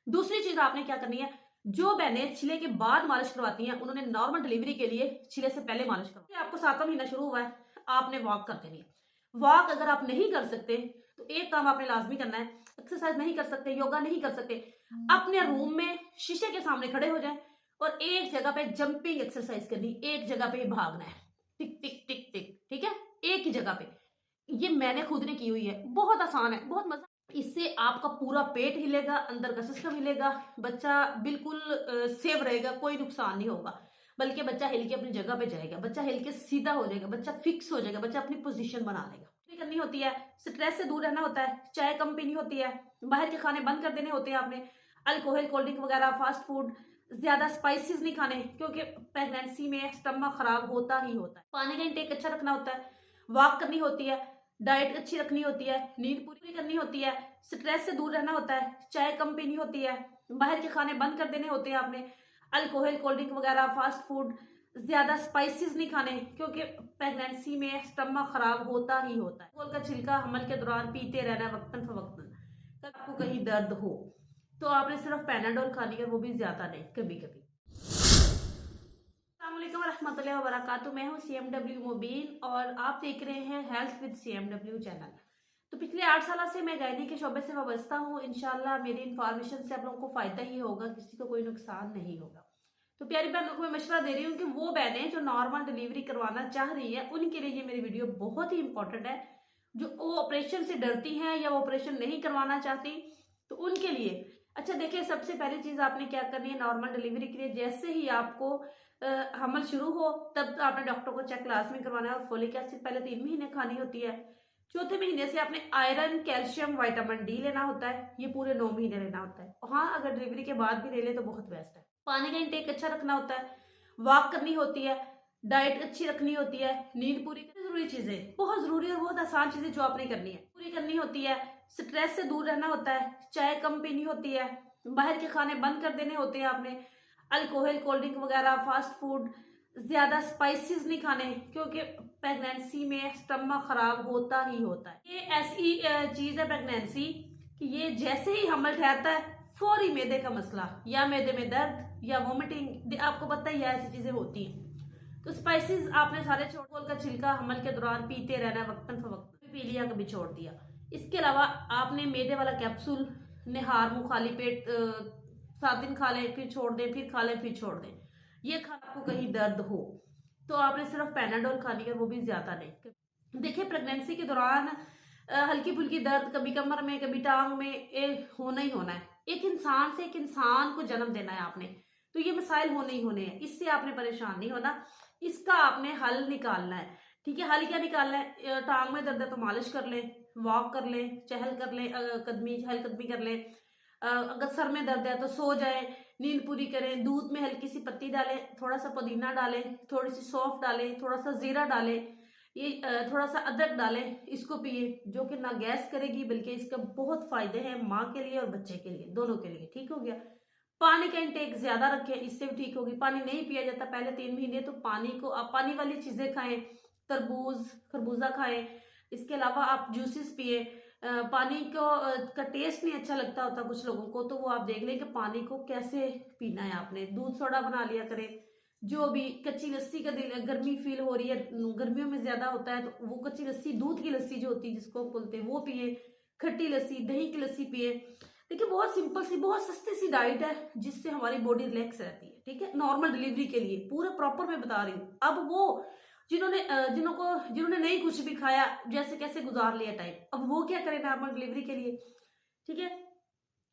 दूसरी चीज आपने क्या करनी है, जो बहनें छिले के बाद मालिश करवाती हैं उन्होंने नॉर्मल डिलीवरी के लिए छिले से पहले मालिश करवाई। आपको 7वां महीना शुरू हुआ है, आपने वॉक कर देनी है। वॉक अगर आप नहीं कर सकते तो एक काम आपने लाजमी करना है, एक्सरसाइज नहीं कर सकते, योगा नहीं कर सकते, अपने रूम में शीशे के सामने खड़े हो जाएं और एक जगह पे जंपिंग एक्सरसाइज करनी, एक जगह पे भागना है, टिक टिक टिक टिक, ठीक है, एक ही जगह पे। ये मैंने खुद ने की हुई है, बहुत आसान है, बहुत मजा। इससे आपका पूरा पेट हिलेगा, अंदर का सिस्टम हिलेगा, बच्चा बिल्कुल सेव रहेगा, कोई नुकसान नहीं होगा, बल्कि बच्चा हिल के अपनी जगह पे जाएगा, बच्चा हिल के सीधा हो जाएगा, बच्चा फिक्स हो जाएगा, बच्चा अपनी पोजीशन बना लेगा। करनी होती है, स्ट्रेस से दूर रहना होता है, चाय कम पीनी होती है, बाहर के खाने बंद कर देने होते हैं आपने, अल्कोहल, कोल्ड ड्रिंक वगैरह, फास्ट फूड, ज्यादा स्पाइसेस नहीं खाने, क्योंकि प्रेगनेंसी में स्टमक खराब होता ही होता है। पानी का इंटेक अच्छा रखना होता है, वॉक करनी होती है, डाइट अच्छी रखनी होती है, नींद पूरी करनी होती है, स्ट्रेस से दूर रहना होता है, चाय कम पीनी होती है, बाहर के खाने बंद कर देने होते हैं आपने, अल्कोहल, कोल्ड ड्रिंक वगैरह, फास्ट फूड, ज्यादा स्पाइसेस नहीं खाने, क्योंकि प्रेगनेंसी में स्टमक खराब होता ही होता है। फल का छिलका हमल के दौरान पीते रहना वक्तन फवक्तन। तब आपको कहीं दर्द हो तो आपने सिर्फ पैनाडोल खानी है, वो भी ज्यादा नहीं, कभी कभी। अस्सलामुअलैकुम रहमतुल्लाहि व बरकातुहू। मैं हूँ CMW मुबीन और आप देख रहे हैं हेल्थ विद CMW चैनल। तो पिछले 8 साल से मैं गायनी के शोबे से वाबस्ता हूँ। इंशाल्लाह मेरी इन्फॉर्मेशन से आप लोगों को फायदा ही होगा, किसी को कोई नुकसान नहीं होगा। तो प्यारी बहनों को मैं मशवरा दे रही हूँ कि वो बहनें जो नॉर्मल डिलीवरी करवाना चाह रही है उनके लिए ये मेरी वीडियो बहुत ही इंपॉर्टेंट है। जो वो ऑपरेशन से डरती हैं या वो ऑपरेशन नहीं करवाना चाहती तो उनके लिए। अच्छा देखिए, सबसे पहली चीज आपने क्या करनी है, नॉर्मल डिलीवरी के लिए जैसे ही आपको हमल शुरू हो तब आपने डॉक्टर को चेक लाजमी करवाना है और फोलिक एसिड पहले 3 महीने खानी होती है। चौथे महीने से आपने आयरन, कैल्शियम, विटामिन डी लेना होता है, ये पूरे 9 महीने लेना होता है। हाँ, अगर डिलीवरी के बाद भी ले ले तो बहुत बेस्ट है। पानी का इंटेक अच्छा रखना होता है, वॉक करनी होती है, डाइट अच्छी रखनी होती है, नींद पूरी करनी, जरूरी चीजें, बहुत जरूरी और बहुत आसान चीजें जो आपने करनी है पूरी करनी होती है। स्ट्रेस से दूर रहना होता है, चाय कम पीनी होती है, बाहर के खाने बंद कर देने होते हैं आपने, अल्कोहल, कोल्ड ड्रिंक वगैरह, फास्ट फूड, ज्यादा स्पाइसेस नहीं खाने, क्योंकि प्रेगनेंसी में स्टमक खराब होता ही होता है। ये ऐसी चीज है प्रेगनेंसी कि ये जैसे ही हमल ठहरता है फौरी मैदे का मसला या मैदे में दर्द या वोमिटिंग, आपको पता ही है ऐसी चीजें होती हैं। तो स्पाइसेस आपने सारे छोड़, फल का छिलका हमल के दौरान पीते रहना वक्तन फवक्तन, पी लिया कभी छोड़ दिया। इसके अलावा आपने मैदे वाला कैप्सूल निहार मुंह खाली पेट 7 दिन खा लें, फिर छोड़ दें, फिर खा लें, फिर छोड़ दें। ये खाना आपको कहीं दर्द हो तो आपने सिर्फ पैनाडोल खानी है, वो भी ज्यादा नहीं। देखिए, प्रेगनेंसी के दौरान हल्की फुल्की दर्द कभी कमर में कभी टांग में होना ही होना है। एक इंसान से एक इंसान को जन्म देना है आपने, तो ये मसाइल होने ही होने हैं, इससे आपने परेशान नहीं होना, इसका आपने हल निकालना है। ठीक है, हल क्या निकालना है, टांग में दर्द है तो मालिश कर लें, वॉक कर लें, चहल कर लें, कदमी चहलकदमी कर लें, अगर सर में दर्द है तो सो जाए, नींद पूरी करें, दूध में हल्की सी पत्ती डालें, थोड़ा सा पुदीना डालें, थोड़ी सी सौंफ डालें, थोड़ा सा जीरा डालें, ये थोड़ा सा अदरक डालें, इसको पिए, जो कि ना गैस करेगी बल्कि इसका बहुत फायदे हैं माँ के लिए और बच्चे के लिए, दोनों के लिए। ठीक हो गया। पानी का इंटेक ज्यादा रखें, इससे भी ठीक होगी। पानी नहीं पिया जाता पहले 3 महीने तो पानी को आप पानी वाली चीजें खाएं, तरबूज, खरबूजा खाएं। इसके अलावा आप जूसेस पिए। पानी को का टेस्ट नहीं अच्छा लगता होता कुछ लोगों को, तो वो आप देख लें कि पानी को कैसे पीना है आपने। दूध सोडा बना लिया करें, जो भी कच्ची लस्सी का दिल गर्मी फील हो रही है, गर्मियों में ज्यादा होता है तो वो कच्ची लस्सी, दूध की लस्सी जो होती है जिसको बोलते हैं वो पिए, खट्टी लस्सी, दही की लस्सी पिए। देखिए, बहुत सिंपल सी, बहुत सस्ती सी डाइट है जिससे हमारी बॉडी रिलैक्स रहती है। ठीक है, नॉर्मल डिलीवरी के लिए पूरा प्रॉपर मैं बता रही हूँ। अब वो जिन्होंने नहीं कुछ भी खाया, जैसे कैसे गुजार लिया टाइम, अब वो क्या करें नॉर्मल डिलीवरी के लिए। ठीक है,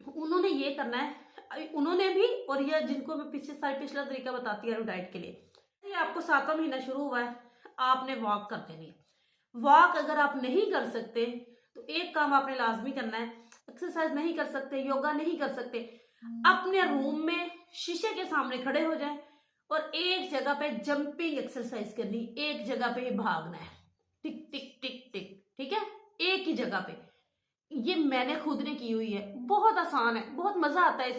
उन्होंने ये करना है, उन्होंने भी, और ये जिनको मैं पिछला तरीका बताती आ रही हूँ डाइट के लिए। ये आपको 7वां महीना शुरू हुआ है, आपने वॉक कर देनी है। वॉक अगर आप नहीं कर सकते तो एक काम आपने लाजमी करना है, एक्सरसाइज नहीं कर सकते, योगा नहीं कर सकते, अपने रूम में शीशे के सामने खड़े हो जाएं और एक जगह पे जंपिंग एक्सरसाइज करनी, एक जगह पे भागना है, टिक टिक टिक टिक, ठीक है, एक ही जगह पे। ये मैंने खुद ने की हुई है, बहुत आसान है, बहुत मजा आता है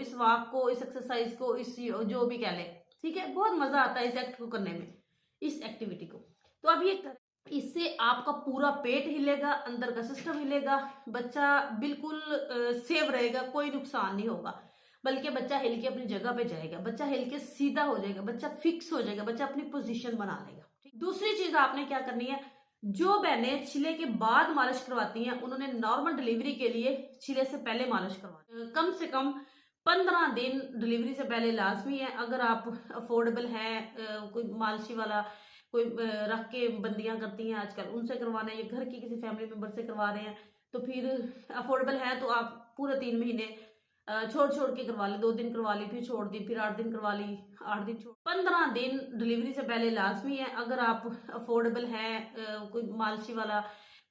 इस वॉक को, इस एक्सरसाइज को, इस जो भी कह ले। ठीक है, बहुत मजा आता है इस एक्ट को करने में, इस एक्टिविटी को। तो अब ये इससे आपका पूरा पेट हिलेगा, अंदर का सिस्टम हिलेगा, बच्चा बिल्कुल सेव रहेगा, कोई नुकसान नहीं होगा, बल्कि बच्चा हिल के अपनी जगह पे जाएगा, बच्चा हिल के सीधा हो जाएगा, बच्चा फिक्स हो जाएगा, बच्चा अपनी पोजीशन बना लेगा। दूसरी चीज आपने क्या करनी है, जो बहनें छिले के बाद मालिश करवाती हैं उन्होंने नॉर्मल डिलीवरी के लिए छिले से पहले मालिश करवानी, कम से कम 15 दिन डिलीवरी से पहले लाजमी है। अगर आप अफोर्डेबल है, कोई मालिशी वाला कोई रख के बंदियां करती हैं आजकल, उनसे करवाना है, या घर की किसी फैमिली मेंबर से करवा रहे हैं, तो फिर अफोर्डेबल है तो आप पूरे 3 महीने छोड़ छोड़ के करवा ली, 2 दिन करवा ली, फिर छोड़ दी, फिर 8 दिन करवा ली, 8 दिन छोड़, 15 दिन डिलीवरी से पहले लाजमी है। अगर आप अफोर्डेबल है, कोई मालशी वाला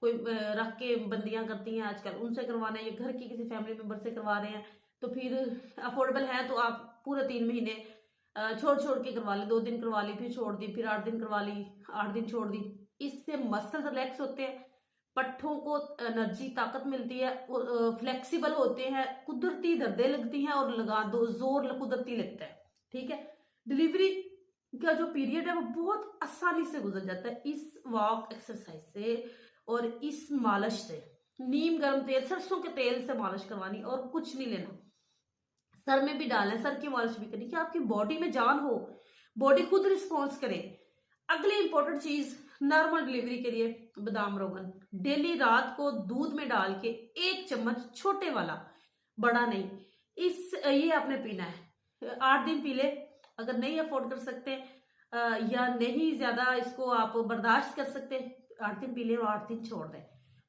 कोई रख के बंदियां करती हैं आजकल, उनसे करवाना है, या घर की किसी फैमिली मेंबर से करवा रहे हैं, तो फिर अफोर्डेबल है तो आप पूरे 3 महीने छोड़ छोड़ के करवा ली, 2 दिन करवा ली, फिर छोड़ दी, फिर 8 दिन करवा ली, 8 दिन छोड़ दी। इससे मसल रिलैक्स होते हैं, पट्ठों को एनर्जी ताकत मिलती है, फ्लेक्सिबल होते हैं, कुदरती दर्दें लगती हैं, और लगा दो जोर कुदरती लगता है। ठीक है, डिलीवरी का जो पीरियड है वो बहुत आसानी से गुजर जाता है इस वॉक एक्सरसाइज से और इस मालिश से। नीम गर्म तेल, सरसों के तेल से मालिश करवानी और कुछ नहीं लेना, सर में भी डालना है, सर की मालिश भी करनी, कि आपकी बॉडी में जान हो, बॉडी खुद रिस्पॉन्स करे। अगली इंपॉर्टेंट चीज, नॉर्मल डिलीवरी के लिए बादाम रोगन डेली रात को दूध में डाल के 1 चम्मच, छोटे वाला, बड़ा नहीं, ये आपने पीना है, 8 दिन पी ले। अगर नहीं अफोर्ड कर सकते या नहीं ज्यादा इसको आप बर्दाश्त कर सकते, 8 दिन पी ले और 8 दिन छोड़ दें।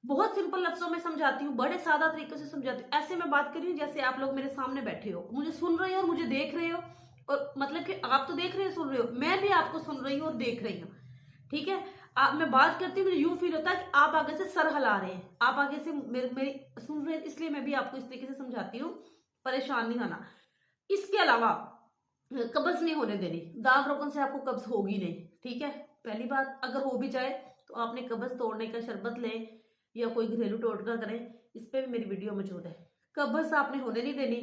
बहुत सिंपल लफ्जों में समझाती हूँ, बड़े सादा तरीके से समझाती हूँ। ऐसे मैं बात कर रही हूँ जैसे आप लोग मेरे सामने बैठे हो, मुझे सुन रहे हो और मुझे देख रहे हो, और मतलब कि आप तो देख रहे हो सुन रहे हो, मैं भी आपको सुन रही हूँ और देख रही हूँ। ठीक है, मैं बात करती हूँ, मुझे यूं फील होता है कि आप आगे से सर हिला रहे हैं, आप आगे से मेरी सुन रहे हैं, इसलिए मैं भी आपको इस तरीके से समझाती हूँ, परेशान नहीं होना। इसके अलावा कब्ज नहीं होने देनी, दाग रोगन से आपको कब्ज होगी नहीं। ठीक है, पहली बात, अगर हो भी जाए तो आपने कब्ज तोड़ने का शरबत लें या कोई घरेलू टोटका करें, इस पे भी मेरी वीडियो मौजूद है। कब्ज आपने होने नहीं देनी,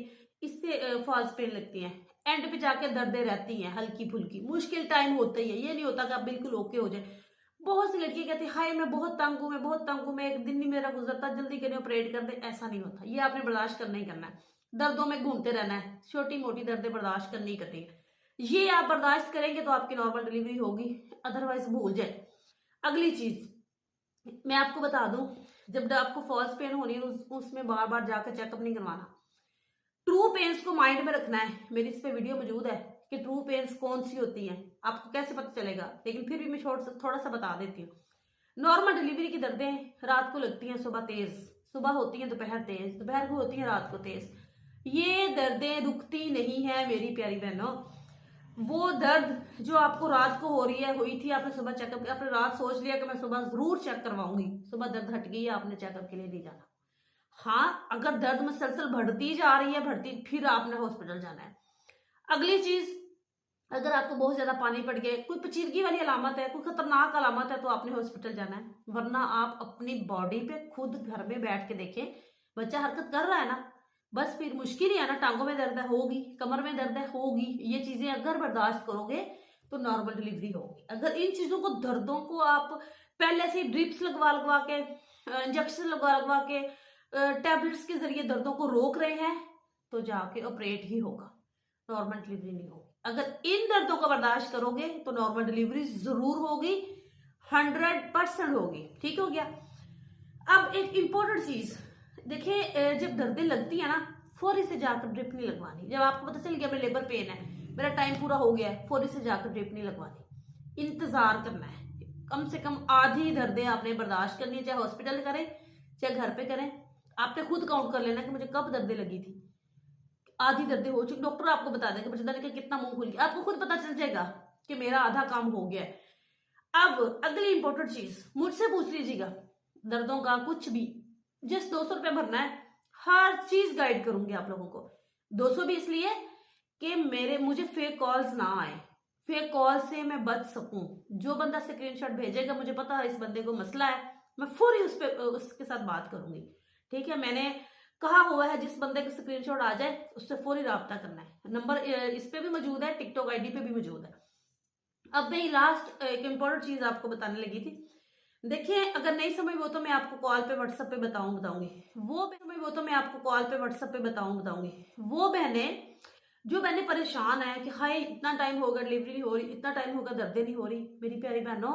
इससे फॉल्स पेन लगती है, एंड पे जाके दर्दें रहती हैं हल्की फुल्की, मुश्किल टाइम होता ही है, ये नहीं होता कि आप बिल्कुल ओके हो जाए। बहुत सी लड़कियां कहती है हाय मैं बहुत तंग हूं, मैं बहुत तंग हूं, मैं एक दिन नहीं मेरा गुजरता, जल्दी करें ऑपरेट कर दे, ऐसा नहीं होता, ये आपने बर्दाश्त करना ही करना है, दर्दों में घूमते रहना है, छोटी मोटी दर्दें बर्दाश्त करनी ही करनी है। ये आप बर्दाश्त करेंगे तो आपकी नॉर्मल डिलीवरी होगी, अदरवाइज भूल जाए। अगली चीज मैं आपको बता दूं, जब आपको फॉल्स पेन होनी है उसमें बार बार जाकर चेकअप नहीं करवाना, ट्रू पेन्स को माइंड में रखना है। मेरी इस पे वीडियो मौजूद है कि ट्रू पेन्स कौन सी होती हैं, आपको कैसे पता चलेगा, लेकिन फिर भी मैं थोड़ा सा बता देती हूँ। नॉर्मल डिलीवरी की दर्दें रात को लगती हैं, सुबह तेज, सुबह होती हैं, दोपहर तेज, दोपहर को होती है, रात को तेज। ये दर्दें रुकती नहीं है मेरी प्यारी बहनों। वो दर्द जो आपको रात को हो रही है, हुई थी, आपने सुबह चेकअप, आपने रात सोच लिया कि मैं सुबह जरूर चेक करवाऊंगी, सुबह दर्द हट गई है, आपने चेकअप के लिए नहीं जाना। हाँ, अगर दर्द मुसलसल बढ़ती जा रही है, बढ़ती, फिर आपने हॉस्पिटल जाना है। अगली चीज, अगर आपको बहुत ज्यादा पानी पड़ गया, कोई पेचीदगी वाली अलामत है, कोई खतरनाक अलामत है, तो आपने हॉस्पिटल जाना है, वरना आप अपनी बॉडी पे खुद घर में बैठ के देखें, बच्चा हरकत कर रहा है ना, बस फिर मुश्किल ही है ना, टांगों में दर्द है होगी, कमर में दर्द है होगी, ये चीजें अगर बर्दाश्त करोगे तो नॉर्मल डिलीवरी होगी। अगर इन चीजों को, दर्दों को आप पहले से ड्रिप्स लगवा लगवा के, इंजेक्शन लगवा लगवा के, टैबलेट्स के जरिए दर्दों को रोक रहे हैं, तो जाके ऑपरेट ही होगा, नॉर्मल डिलीवरी नहीं होगी। अगर इन दर्दों को बर्दाश्त करोगे तो नॉर्मल डिलीवरी जरूर होगी, 100% होगी। ठीक हो गया। अब एक इंपॉर्टेंट चीज देखिए, जब दर्दें लगती है ना, फौरी से जाकर ड्रिप नहीं लगवानी। जब आपको पता चल गया मेरे लेबर पेन है, मेरा टाइम पूरा हो गया है, फौरी से जाकर ड्रिप नहीं लगवानी, इंतजार करना है। कम से कम आधी दर्दें आपने बर्दाश्त करनी है, चाहे हॉस्पिटल करें चाहे घर पे करें। आपने खुद काउंट कर लेना कि मुझे कब दर्दें लगी थी, आधी दर्दें हो चुकी, डॉक्टर आपको बता देंगे, बच्चा के कितना मुंह खुल गया, आपको खुद पता चल जाएगा कि मेरा आधा काम हो गया है। अब अगली इंपॉर्टेंट चीज, मुझसे पूछ लीजिएगा दर्दों का कुछ भी, जस्ट 200 रुपये भरना है, हर चीज गाइड करूंगी आप लोगों को। 200 भी इसलिए कि मुझे फेक कॉल्स ना आए, फेक कॉल से मैं बच सकूं। जो बंदा स्क्रीनशॉट भेजेगा, मुझे पता है इस बंदे को मसला है, मैं फौरी उसके साथ बात करूंगी। ठीक है, मैंने कहा हुआ है जिस बंदे का स्क्रीनशॉट आ जाए उससे फौरी राब्ता करना है। नंबर इस पे भी मौजूद है, टिकटॉक आईडी पे भी मौजूद है। अब मैं लास्ट एक इंपॉर्टेंट चीज आपको बताने लगी थी, देखिए, अगर नहीं समझ वो तो मैं आपको कॉल पे व्हाट्सएप पे बताऊंगी। वो तो मैं आपको कॉल पे व्हाट्सएप पे बताऊंगी। वो बहनें जो बहनें परेशान है कि हाय इतना टाइम हो गया डिलीवरी नहीं हो रही, इतना टाइम हो गया दर्दें नहीं हो रही, मेरी प्यारी बहनों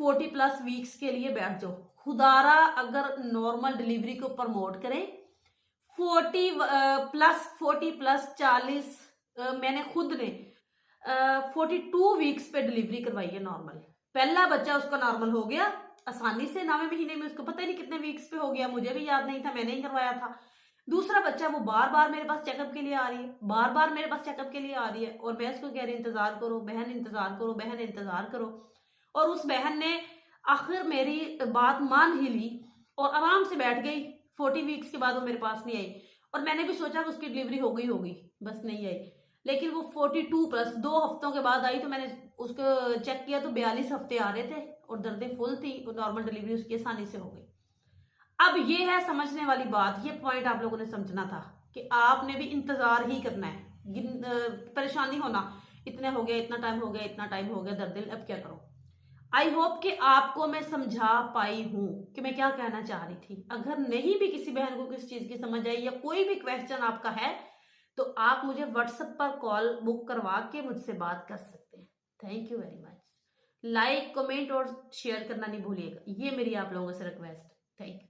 40+ वीक्स के लिए बैठ जाओ। खुदारा अगर नॉर्मल डिलीवरी को प्रमोट करें 40+ मैंने खुद ने 42 वीक्स पे डिलीवरी करवाई है नॉर्मल। पहला बच्चा उसका नॉर्मल हो गया आसानी से 9वें महीने में, उसको पता ही नहीं कितने वीक्स पे हो गया, मुझे भी याद नहीं था, मैंने ही करवाया था। दूसरा बच्चा वो बार बार मेरे पास चेकअप के लिए आ रही है, बार बार मेरे पास चेकअप के लिए आ रही है, और मैं उसको कह रही इंतजार करो बहन, इंतजार करो बहन, इंतजार करो। और उस बहन ने आखिर मेरी बात मान ही ली और आराम से बैठ गई। 40 वीक्स के बाद वो मेरे पास नहीं आई, और मैंने भी सोचा कि उसकी डिलीवरी हो गई होगी, बस नहीं आई। लेकिन वो 42+ 2 हफ्तों के बाद आई, तो मैंने उसको चेक किया तो 42 हफ्ते आ रहे थे और दर्दें फुल थी, और नॉर्मल डिलीवरी उसकी आसानी से हो गई। अब ये है समझने वाली बात, ये पॉइंट आप लोगों ने समझना था कि आपने भी इंतजार ही करना है। परेशानी होना इतने हो गया, इतना टाइम हो गया, इतना टाइम हो गया, दर्द अब क्या करो। आई होप कि आपको मैं समझा पाई हूं कि मैं क्या कहना चाह रही थी। अगर नहीं भी किसी बहन को किसी चीज की समझ आई या कोई भी क्वेश्चन आपका है, तो आप मुझे व्हाट्सएप पर कॉल बुक करवा के मुझसे बात कर सकते हैं। Thank you very much. Like, comment और शेयर करना नहीं भूलिएगा, ये मेरी आप लोगों से रिक्वेस्ट। Thank you.